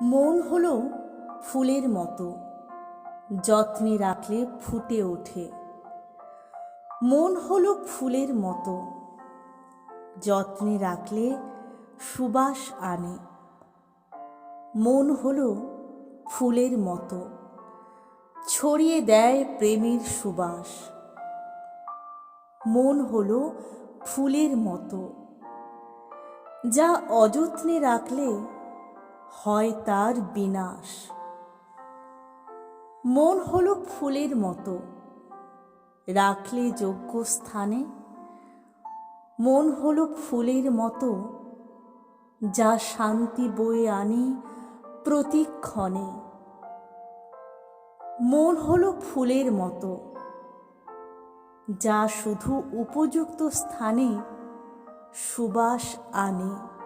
মন হলো ফুলের মতো, যত্নে রাখলে ফুটে ওঠে। মন হলো ফুলের মতো, যত্নে রাখলে সুবাস আনে। মন হলো ফুলের মতো, ছড়িয়ে দেয় প্রেমের সুবাস। মন হলো ফুলের মতো, যা অযত্নে রাখলে হয় তার বিনাশ। মন হলো ফুলের মতো, রাখলে যোগ্য স্থানে। মন হলো ফুলের মতো, যা শান্তি বয়ে আনে প্রতিক্ষণে। মন হলো ফুলের মতো, যা শুধু উপযুক্ত স্থানে সুবাস আনে।